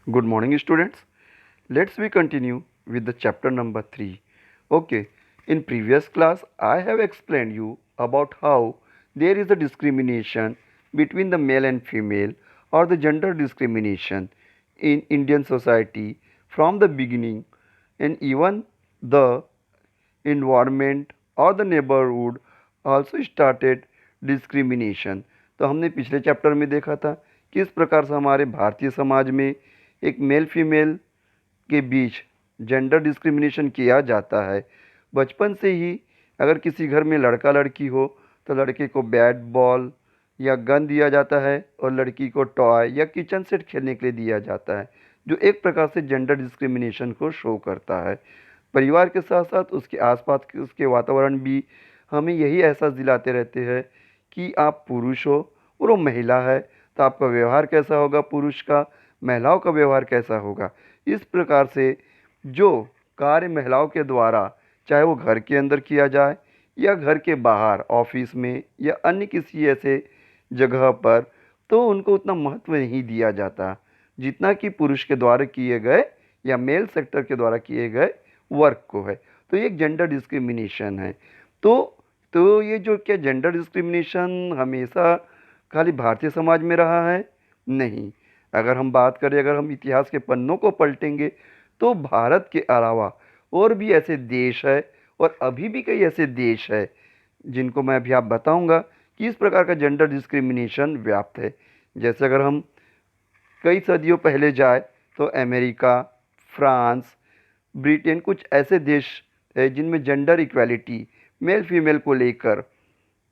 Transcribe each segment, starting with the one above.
Good morning, students. Let's we continue with the chapter number 3. Okay, in previous class, I have explained you about how there is a discrimination between the male and female or the gender discrimination in Indian society from the beginning, and even the environment और the neighbourhood also started discrimination. तो हमने पिछले chapter में देखा था किस प्रकार से हमारे भारतीय समाज में एक मेल फीमेल के बीच जेंडर डिस्क्रिमिनेशन किया जाता है। बचपन से ही अगर किसी घर में लड़का लड़की हो तो लड़के को बैट बॉल या गन दिया जाता है और लड़की को टॉय या किचन सेट खेलने के लिए दिया जाता है, जो एक प्रकार से जेंडर डिस्क्रिमिनेशन को शो करता है। परिवार के साथ साथ उसके आसपास के उसके वातावरण भी हमें यही एहसास दिलाते रहते हैं कि आप पुरुष हो और वो महिला है, तो आपका व्यवहार कैसा होगा, पुरुष का महिलाओं का व्यवहार कैसा होगा। इस प्रकार से जो कार्य महिलाओं के द्वारा चाहे वो घर के अंदर किया जाए या घर के बाहर ऑफिस में या अन्य किसी ऐसे जगह पर, तो उनको उतना महत्व नहीं दिया जाता जितना कि पुरुष के द्वारा किए गए या मेल सेक्टर के द्वारा किए गए वर्क को है। तो ये एक जेंडर डिस्क्रिमिनेशन है। तो तो ये जो क्या जेंडर डिस्क्रिमिनेशन हमेशा खाली भारतीय समाज में रहा है? नहीं। अगर हम बात करें, अगर हम इतिहास के पन्नों को पलटेंगे तो भारत के अलावा और भी ऐसे देश है और अभी भी कई ऐसे देश है जिनको मैं अभी आप बताऊंगा कि इस प्रकार का जेंडर डिस्क्रिमिनेशन व्याप्त है। जैसे अगर हम कई सदियों पहले जाए तो अमेरिका, फ्रांस, ब्रिटेन कुछ ऐसे देश है जिनमें जेंडर इक्वालिटी मेल फीमेल को लेकर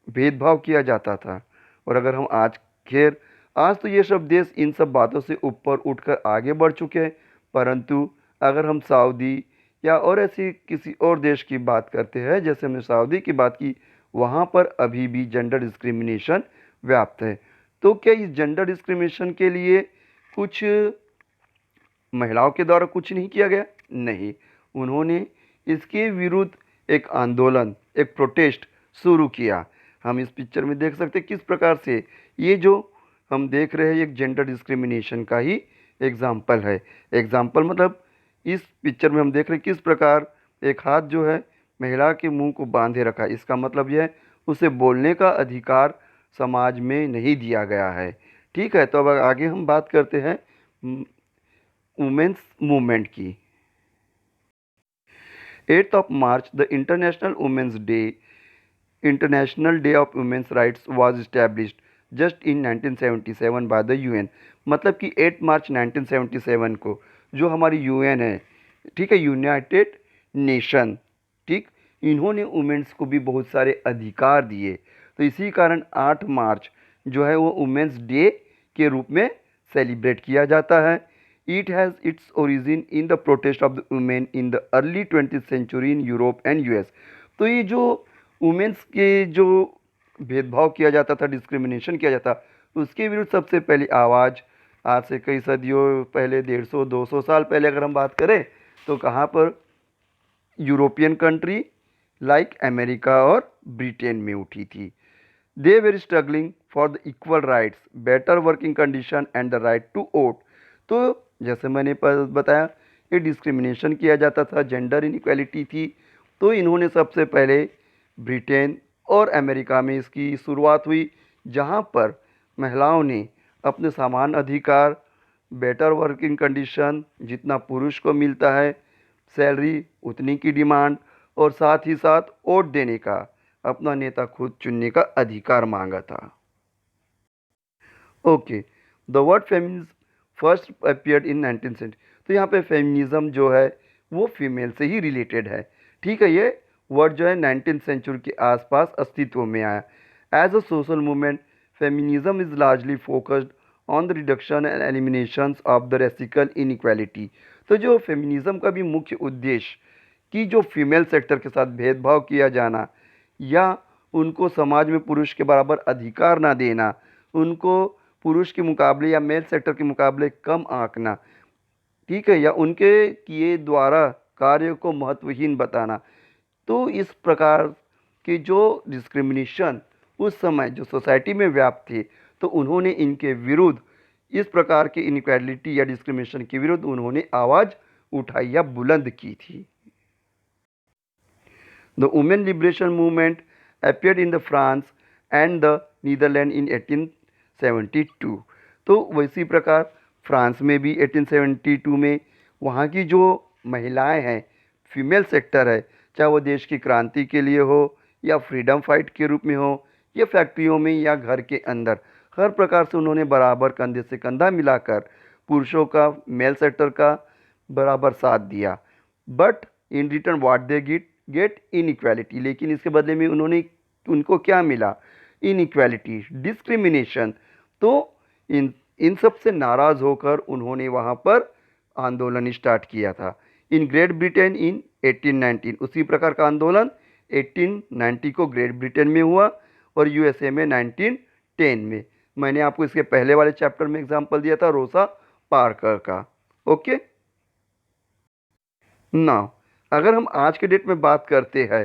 भेदभाव किया जाता था। और अगर हम आज तो ये सब देश इन सब बातों से ऊपर उठकर आगे बढ़ चुके हैं, परंतु अगर हम सऊदी या और ऐसी किसी और देश की बात करते हैं, जैसे हमने सऊदी की बात की, वहाँ पर अभी भी जेंडर डिस्क्रिमिनेशन व्याप्त है। तो क्या इस जेंडर डिस्क्रिमिनेशन के लिए कुछ महिलाओं के द्वारा कुछ नहीं किया गया? नहीं, उन्होंने इसके विरुद्ध एक आंदोलन, एक प्रोटेस्ट शुरू किया। हम इस पिक्चर में देख सकते हैं किस प्रकार से ये जो हम देख रहे हैं एक जेंडर डिस्क्रिमिनेशन का ही एग्जाम्पल है। एग्जाम्पल मतलब इस पिक्चर में हम देख रहे हैं किस प्रकार एक हाथ जो है महिला के मुंह को बांधे रखा है। इसका मतलब यह है उसे बोलने का अधिकार समाज में नहीं दिया गया है। ठीक है, तो अब आगे हम बात करते हैं वुमेन्स मूवमेंट की। 8th of March, the International Day of Women's Rights was established just in 1977 by the UN। मतलब कि 8 मार्च 1977 को जो हमारी यूएन है, ठीक है, यूनाइटेड नेशन, ठीक, इन्होंने वुमेन्स को भी बहुत सारे अधिकार दिए। तो इसी कारण 8 मार्च जो है वो वुमेन्स डे के रूप में सेलिब्रेट किया जाता है। It has its origin in the protest of the women in the early 20th century in Europe and US. तो ये जो वुमेन्स के जो भेदभाव किया जाता था, डिस्क्रिमिनेशन किया जाता, उसके विरुद्ध सबसे पहली आवाज़ आज से कई सदियों पहले, 150-200 साल पहले अगर हम बात करें तो कहाँ पर, यूरोपियन कंट्री लाइक अमेरिका और ब्रिटेन में उठी थी। They were struggling for the equal rights, better working condition and the right to vote. तो जैसे मैंने बताया ये डिस्क्रिमिनेशन किया जाता था, जेंडर इनइक्वालिटी थी। तो इन्होंने सबसे पहले ब्रिटेन और अमेरिका में इसकी शुरुआत हुई, जहाँ पर महिलाओं ने अपने समान अधिकार, बेटर वर्किंग कंडीशन जितना पुरुष को मिलता है, सैलरी उतनी की डिमांड और साथ ही साथ वोट देने का, अपना नेता खुद चुनने का अधिकार मांगा था। Okay, the word feminism first appeared in 19th century. तो यहाँ पे फेमिनिज्म जो है वो फीमेल से ही रिलेटेड है। ठीक है, ये वर्ड जो है 19th सेंचुरी के आसपास अस्तित्व में आया। As a social movement, feminism is largely focused on the reduction and elimination of the racial inequality. तो जो फेमिनिज्म का भी मुख्य उद्देश्य कि जो फीमेल सेक्टर के साथ भेदभाव किया जाना या उनको समाज में पुरुष के बराबर अधिकार ना देना, उनको पुरुष के मुकाबले या मेल सेक्टर के मुकाबले कम आंकना, ठीक है, या उनके किए द्वारा कार्य को महत्वहीन बताना। तो इस प्रकार के जो डिस्क्रिमिनेशन उस समय जो सोसाइटी में व्याप्त थे, तो उन्होंने इनके विरुद्ध इस प्रकार के इनइक्वालिटी या डिस्क्रिमिनेशन के विरुद्ध उन्होंने आवाज़ उठाई या बुलंद की थी। The women liberation movement appeared in the France and the Netherlands in 1872। तो वैसी प्रकार फ्रांस में भी 1872 में वहाँ की जो महिलाएं हैं, फीमेल सेक्टर है, चाहे वो देश की क्रांति के लिए हो या फ्रीडम फाइट के रूप में हो या फैक्ट्रियों में या घर के अंदर, हर प्रकार से उन्होंने बराबर कंधे से कंधा मिलाकर पुरुषों का, मेल सेक्टर का बराबर साथ दिया। But in return what they get inequality, लेकिन इसके बदले में उनको क्या मिला? Inequality, discrimination. तो इन सब से नाराज़ होकर उन्होंने वहाँ पर आंदोलन स्टार्ट किया था। इन ग्रेट ब्रिटेन इन 1819, उसी प्रकार का आंदोलन 1890 को ग्रेट ब्रिटेन में हुआ और यूएसए में 1910 में। मैंने आपको इसके पहले वाले चैप्टर में एग्जांपल दिया था रोसा पार्कर का। ओके, नाउ अगर हम आज के डेट में बात करते हैं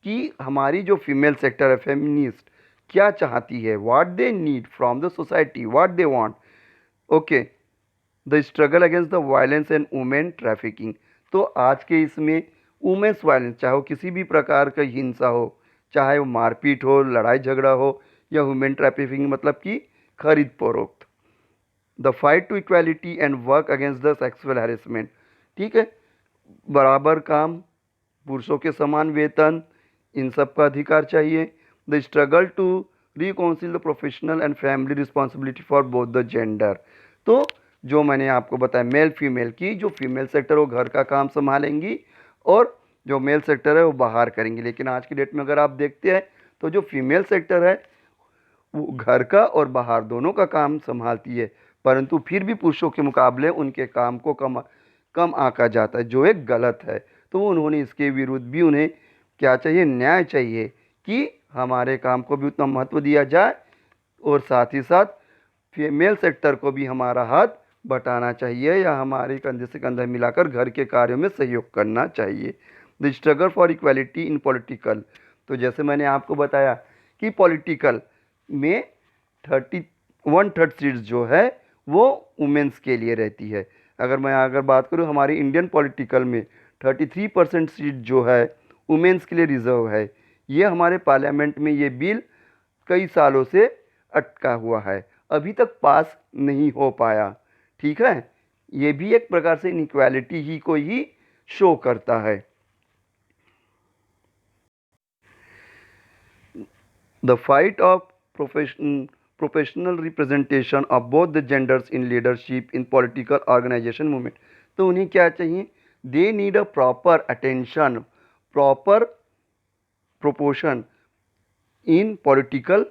कि हमारी जो फीमेल सेक्टर है, फेमिनिस्ट, क्या चाहती है, what they need from the society, what they want. Okay, the struggle against the violence and women trafficking. तो आज के इसमें वुमेन्स वायलेंस, चाहे वो किसी भी प्रकार का हिंसा हो, चाहे वो मारपीट हो, लड़ाई झगड़ा हो, या वुमेन ट्रैफिकिंग मतलब कि खरीद फरोख्त। The fight to equality and work against the sexual harassment. ठीक है, बराबर काम, पुरुषों के समान वेतन, इन सब का अधिकार चाहिए। The struggle to reconcile the professional and family responsibility for both the gender. तो जो मैंने आपको बताया मेल फीमेल की, जो फीमेल सेक्टर वो घर का काम संभालेंगी और जो मेल सेक्टर है वो बाहर करेंगी। लेकिन आज की डेट में अगर आप देखते हैं तो जो फीमेल सेक्टर है वो घर का और बाहर दोनों का काम संभालती है, परंतु फिर भी पुरुषों के मुकाबले उनके काम को कम आंका जाता है, जो एक गलत है। तो उन्होंने इसके विरुद्ध भी उन्हें क्या चाहिए? न्याय चाहिए कि हमारे काम को भी उतना महत्व दिया जाए और साथ ही साथ फीमेल सेक्टर को भी हमारा हाथ बटाना चाहिए या हमारे कंधे से कंधा मिलाकर घर के कार्यों में सहयोग करना चाहिए। The struggle for equality in political. तो जैसे मैंने आपको बताया कि पॉलिटिकल में 1/3 सीट्स जो है वो वुमेन्स के लिए रहती है। अगर बात करूँ हमारी इंडियन पॉलिटिकल में 33% सीट जो है वुमेन्स के लिए रिजर्व है। ये हमारे पार्लियामेंट में ये बिल कई सालों से अटका हुआ है, अभी तक पास नहीं हो पाया। ठीक है, ये भी एक प्रकार से इनइक्वालिटी ही को ही शो करता है। The fight of professional representation of both the genders in leadership in political organization movement. तो उन्हें क्या चाहिए? They need a proper attention, proper proportion in political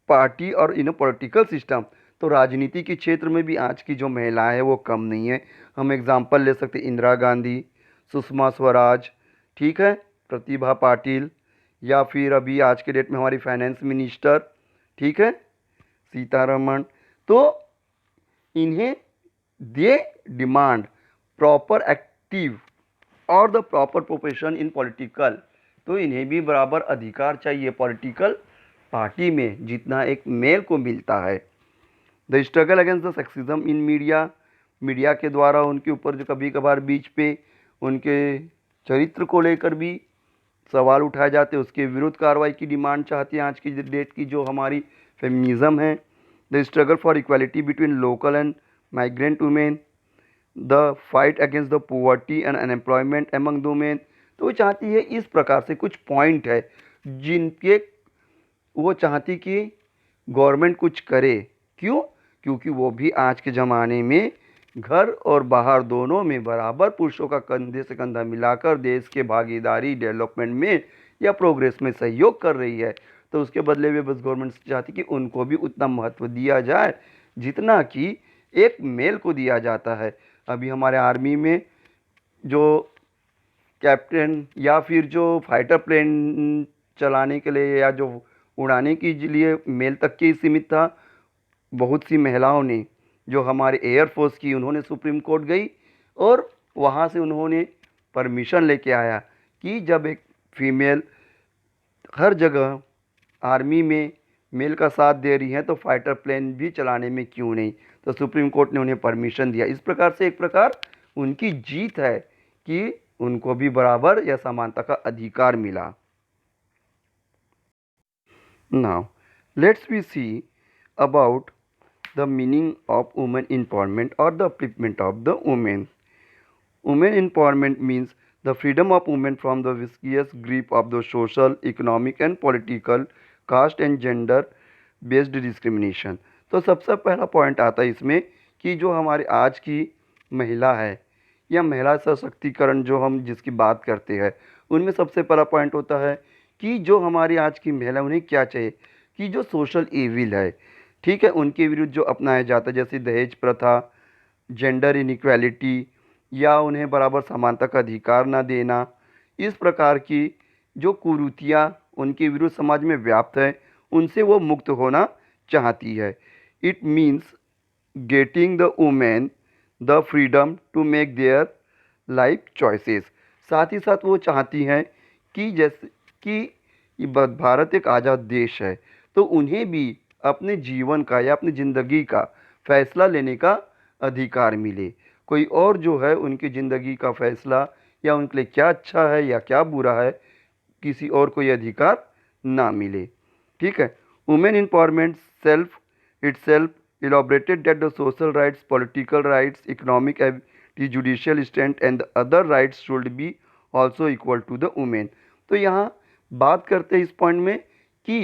party और इन अ पॉलिटिकल सिस्टम। तो राजनीति के क्षेत्र में भी आज की जो महिलाएं हैं वो कम नहीं है। हम एग्जाम्पल ले सकते इंदिरा गांधी, सुषमा स्वराज, ठीक है, प्रतिभा पाटिल, या फिर अभी आज के डेट में हमारी फाइनेंस मिनिस्टर, ठीक है, सीतारमण। तो इन्हें दे डिमांड प्रॉपर एक्टिव और the proper profession in political. तो इन्हें भी बराबर अधिकार चाहिए पॉलिटिकल पार्टी में जितना एक मेल को मिलता है। The struggle against the sexism in media, media के द्वारा उनके ऊपर जो कभी कभार बीच पे उनके चरित्र को लेकर भी सवाल उठाए जाते हैं, उसके विरुद्ध कार्रवाई की डिमांड चाहती है आज की डेट की जो हमारी फेमिनिज्म है। The struggle for equality between local and migrant women, the fight against the poverty and unemployment among women. तो वो चाहती है, इस प्रकार से कुछ पॉइंट है जिनके वो चाहती कि गवर्नमेंट कुछ करे। क्यों? क्योंकि वो भी आज के ज़माने में घर और बाहर दोनों में बराबर पुरुषों का कंधे से कंधा मिलाकर देश के भागीदारी, डेवलपमेंट में या प्रोग्रेस में सहयोग कर रही है। तो उसके बदले में बस गवर्नमेंट चाहती कि उनको भी उतना महत्व दिया जाए जितना कि एक मेल को दिया जाता है। अभी हमारे आर्मी में जो कैप्टन या फिर जो फाइटर प्लेन चलाने के लिए या जो उड़ाने के लिए मेल तक के सीमित था, बहुत सी महिलाओं ने जो हमारे एयरफोर्स की, उन्होंने सुप्रीम कोर्ट गई और वहाँ से उन्होंने परमिशन लेके आया कि जब एक फीमेल हर जगह आर्मी में मेल का साथ दे रही हैं तो फाइटर प्लेन भी चलाने में क्यों नहीं। तो सुप्रीम कोर्ट ने उन्हें परमिशन दिया। इस प्रकार से एक प्रकार उनकी जीत है कि उनको भी बराबर या समानता का अधिकार मिला। Now, let's we see about the meaning of women empowerment or the upliftment of the women. Women empowerment means the freedom of women from the vicious grip of the social, economic and political, caste and gender based discrimination. तो सबसे पहला point आता है इसमें कि जो हमारे आज की महिला है या महिला सशक्तिकरण जो हम जिसकी बात करते हैं, उनमें सबसे पहला पॉइंट होता है कि जो हमारी आज की महिला उन्हें क्या चाहिए कि जो सोशल एविल है, ठीक है, उनके विरुद्ध जो अपनाया जाता है जैसे दहेज प्रथा, जेंडर इनइक्वालिटी या उन्हें बराबर समानता का अधिकार ना देना, इस प्रकार की जो कुरीतियाँ उनके विरुद्ध समाज में व्याप्त है, उनसे वो मुक्त होना चाहती है। It means getting the women the freedom to make their life choices. साथ ही साथ वो चाहती हैं कि जैसे कि भारत एक आज़ाद देश है, तो उन्हें भी अपने जीवन का या अपनी ज़िंदगी का फैसला लेने का अधिकार मिले। कोई और जो है उनकी ज़िंदगी का फैसला या उनके लिए क्या अच्छा है या क्या बुरा है, किसी और को ये अधिकार ना मिले। ठीक है, women empowerment self itself elaborated that the social rights, political rights, economic ability, judicial strength and the other rights should be also equal to the women। तो यहाँ बात करते हैं इस पॉइंट में कि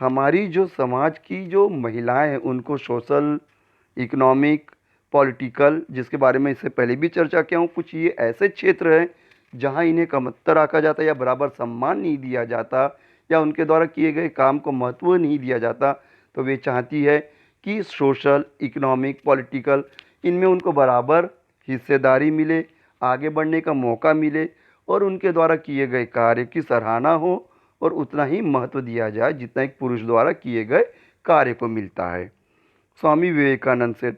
हमारी जो समाज की जो महिलाएं हैं उनको सोशल, इकोनॉमिक, पॉलिटिकल, जिसके बारे में इससे पहले भी चर्चा किया हूँ, कुछ ये ऐसे क्षेत्र हैं जहाँ इन्हें कमतर आंका जाता या बराबर सम्मान नहीं दिया जाता या उनके द्वारा किए गए काम को महत्व नहीं दिया जाता। तो वे चाहती है कि सोशल, इकोनॉमिक, पॉलिटिकल इनमें उनको बराबर हिस्सेदारी मिले, आगे बढ़ने का मौका मिले और उनके द्वारा किए गए कार्य की सराहना हो और उतना ही महत्व दिया जाए जितना एक पुरुष द्वारा किए गए कार्य को मिलता है। स्वामी विवेकानंद से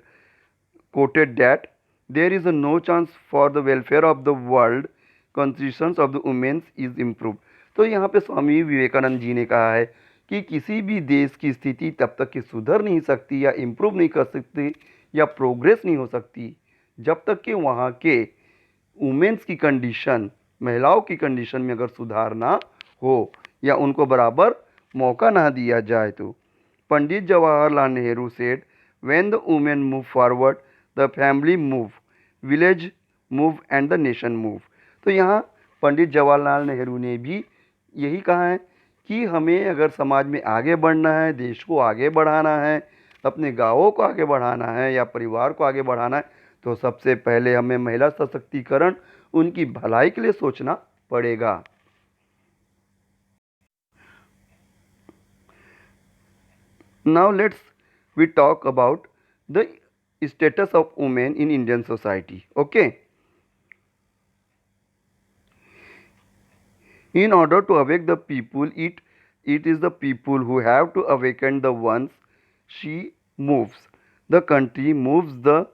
quoted that there is no chance for the welfare of the world conditions of the women is improved। तो यहाँ पे स्वामी विवेकानंद जी ने कहा है कि किसी भी देश की स्थिति तब तक कि सुधर नहीं सकती या इम्प्रूव नहीं कर सकती या प्रोग्रेस नहीं हो सकती जब तक कि वहाँ के वुमेन्स की कंडीशन, महिलाओं की कंडीशन में अगर सुधार ना हो या उनको बराबर मौका ना दिया जाए। तो Pandit Jawaharlal Nehru said when the women move forward the family move, village move and the nation move. तो यहाँ पंडित जवाहरलाल नेहरू ने भी यही कहा है कि हमें अगर समाज में आगे बढ़ना है, देश को आगे बढ़ाना है, अपने गाँवों को आगे बढ़ाना है या परिवार को आगे बढ़ाना है, तो सबसे पहले हमें महिला सशक्तिकरण, उनकी भलाई के लिए सोचना पड़ेगा। Now we talk about the status of women in Indian society. Okay. In order to awake the people, it is the people who have to awaken the ones she moves. The country moves the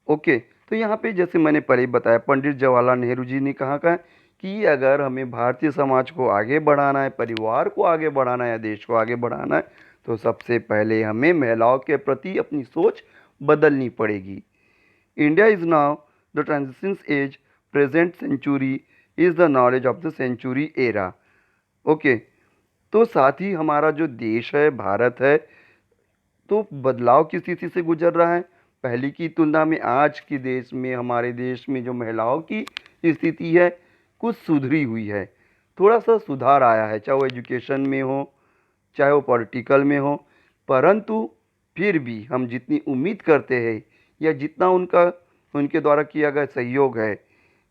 okay. तो यहाँ पे जैसे मैंने पहले ही बताया, पंडित जवाहरलाल नेहरू जी ने कहा कि अगर हमें भारतीय समाज को आगे बढ़ाना है, परिवार को आगे बढ़ाना है या देश को आगे बढ़ाना है, तो सबसे पहले हमें महिलाओं के प्रति अपनी सोच बदलनी पड़ेगी। India is now the transition age, present century is the knowledge of the century era. Okay, तो साथ ही हमारा जो देश है, भारत है, तो बदलाव की स्थिति से गुजर रहा है। पहले की तुलना में आज के देश में, हमारे देश में जो महिलाओं की स्थिति है कुछ सुधरी हुई है, थोड़ा सा सुधार आया है, चाहे वो एजुकेशन में हो, चाहे वो पॉलिटिकल में हो, परंतु फिर भी हम जितनी उम्मीद करते हैं या जितना उनके द्वारा किया गया सहयोग है,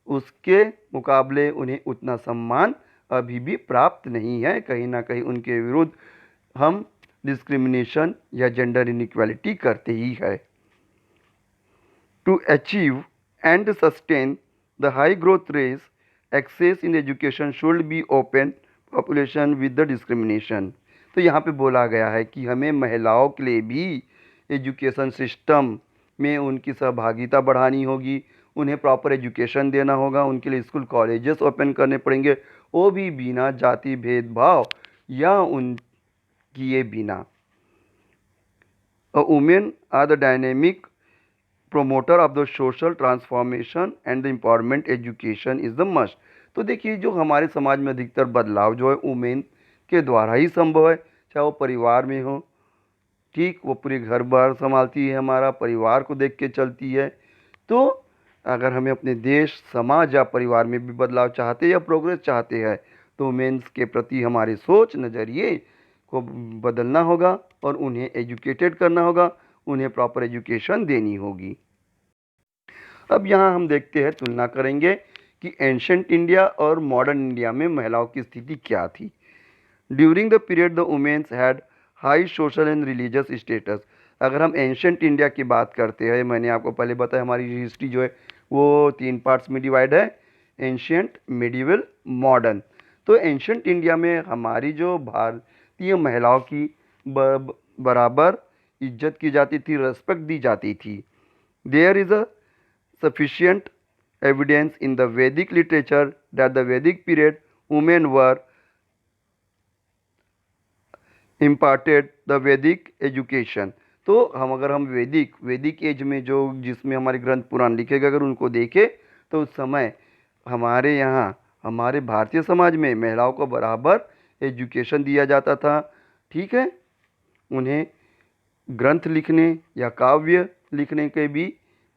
उसके मुकाबले उन्हें उतना सम्मान अभी भी प्राप्त नहीं है। कहीं ना कहीं उनके विरुद्ध हम डिस्क्रिमिनेशन या जेंडर इनइक्वालिटी करते ही है। To achieve and sustain the high growth rates, access in education should be open population with the discrimination। तो यहाँ पे बोला गया है कि हमें महिलाओं के लिए भी एजुकेशन सिस्टम में उनकी सहभागिता बढ़ानी होगी, उन्हें प्रॉपर एजुकेशन देना होगा, उनके लिए स्कूल कॉलेजेस ओपन करने पड़ेंगे, वो भी बिना जाति भेदभाव या उन किए बिना। Women are the dynamic promoter of the social transformation and the empowerment education is the must. तो देखिए जो हमारे समाज में अधिकतर बदलाव जो है वुमेन के द्वारा ही संभव है, चाहे वो परिवार में हो, ठीक, वो पूरे घर बार संभालती है, हमारा परिवार को देख के चलती है। तो अगर हमें अपने देश, समाज या परिवार में भी बदलाव चाहते या प्रोग्रेस चाहते हैं तो वुमेन्स के प्रति हमारी सोच, नज़रिए को बदलना होगा और उन्हें एजुकेटेड करना होगा, उन्हें प्रॉपर एजुकेशन देनी होगी। अब यहाँ हम देखते हैं, तुलना करेंगे कि एंशंट इंडिया और मॉडर्न इंडिया में महिलाओं की स्थिति क्या थी। During the period the womens had high social and religious status. अगर हम एंशंट इंडिया की बात करते हैं, मैंने आपको पहले बताया हमारी हिस्ट्री जो है वो 3 पार्ट्स में डिवाइड है, एंशियंट, मिडिवल, मॉडर्न। तो एंशंट इंडिया में हमारी जो भारतीय महिलाओं की बराबर इज्जत की जाती थी, रेस्पेक्ट दी जाती थी। There is a sufficient evidence in the Vedic literature that the Vedic period women were imparted the Vedic education। तो अगर हम वैदिक एज में जो जिसमें हमारे ग्रंथ पुराण लिखे गए अगर उनको देखें तो उस समय हमारे यहाँ हमारे भारतीय समाज में महिलाओं को बराबर एजुकेशन दिया जाता था। ठीक है, उन्हें ग्रंथ लिखने या काव्य लिखने के भी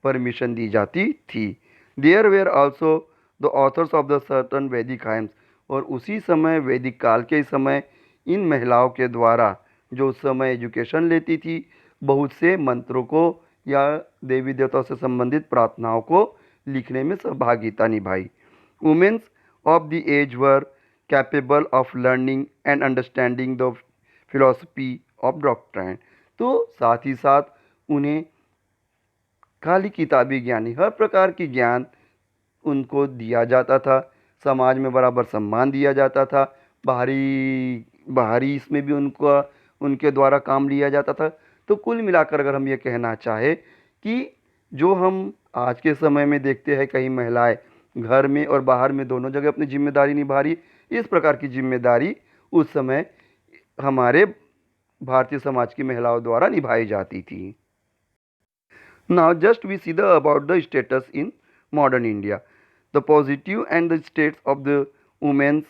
परमिशन दी जाती थी। There were also the authors of the certain Vedic hymns. और उसी समय वैदिक काल के समय इन महिलाओं के द्वारा जो उस समय एजुकेशन लेती थी बहुत से मंत्रों को या देवी देवताओं से संबंधित प्रार्थनाओं को लिखने में सहभागिता निभाई। Womens of the age were capable of learning and understanding the philosophy of doctrine. तो साथ ही साथ उन्हें खाली किताबी ज्ञान नहीं, हर प्रकार की ज्ञान उनको दिया जाता था, समाज में बराबर सम्मान दिया जाता था, बाहरी इसमें भी उनके द्वारा काम लिया जाता था। तो कुल मिलाकर अगर हम ये कहना चाहे कि जो हम आज के समय में देखते हैं कई महिलाएं घर में और बाहर में दोनों जगह अपनी जिम्मेदारी निभा रही, इस प्रकार की जिम्मेदारी उस समय हमारे भारतीय समाज की महिलाओं द्वारा निभाई जाती थी। Now just we see about the status in modern India. The positive and the states of the women's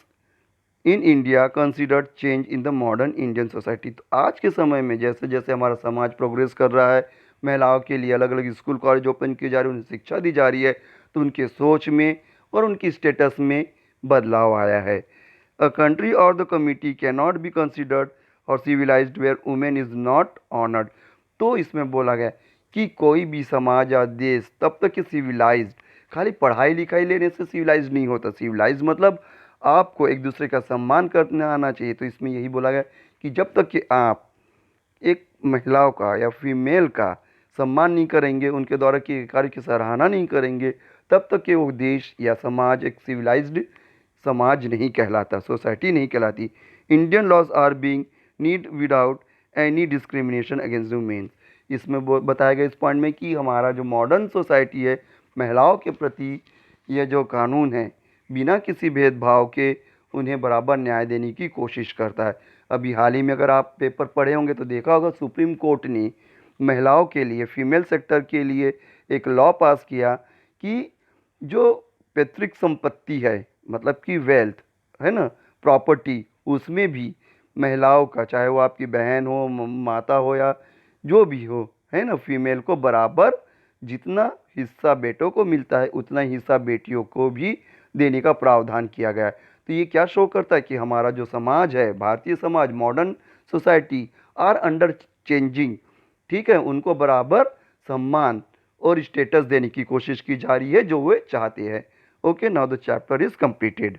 in India considered change in the modern Indian society। तो आज के समय में जैसे जैसे हमारा समाज प्रोग्रेस कर रहा है, महिलाओं के लिए अलग अलग स्कूल कॉलेज ओपन किए जा रहे हैं, उन्हें शिक्षा दी जा रही है, तो उनके सोच में और उनकी स्टेटस में बदलाव आया है। A country or the committee can not be considered or civilized where women is not honoured. तो इसमें बोला गया कि कोई भी समाज या देश तब तक कि सिविलाइज्ड, खाली पढ़ाई लिखाई लेने से सिविलाइज्ड नहीं होता। सिविलाइज्ड मतलब आपको एक दूसरे का सम्मान करना आना चाहिए। तो इसमें यही बोला गया कि जब तक कि आप एक महिलाओं का या फीमेल का सम्मान नहीं करेंगे, उनके द्वारा किए कार्य की सराहना नहीं करेंगे, तब तक कि वो देश या समाज एक सिविलाइज्ड समाज नहीं कहलाता, सोसाइटी नहीं कहलाती। Indian laws are being need without any discrimination against women. इसमें बताया गया इस पॉइंट में कि हमारा जो मॉडर्न सोसाइटी है महिलाओं के प्रति ये जो कानून है बिना किसी भेदभाव के उन्हें बराबर न्याय देने की कोशिश करता है। अभी हाल ही में अगर आप पेपर पढ़े होंगे तो देखा होगा सुप्रीम कोर्ट ने महिलाओं के लिए, फीमेल सेक्टर के लिए एक लॉ पास किया कि जो पैतृक संपत्ति है, मतलब कि वेल्थ है ना, प्रॉपर्टी, उसमें भी महिलाओं का, चाहे वो आपकी बहन हो, माता हो या जो भी हो, है ना, फीमेल को बराबर जितना हिस्सा बेटों को मिलता है उतना ही हिस्सा बेटियों को भी देने का प्रावधान किया गया है। तो ये क्या शो करता है कि हमारा जो समाज है, भारतीय समाज, modern society are under changing. ठीक है, उनको बराबर सम्मान और स्टेटस देने की कोशिश की जा रही है जो वे चाहते हैं। Okay, now the chapter is completed.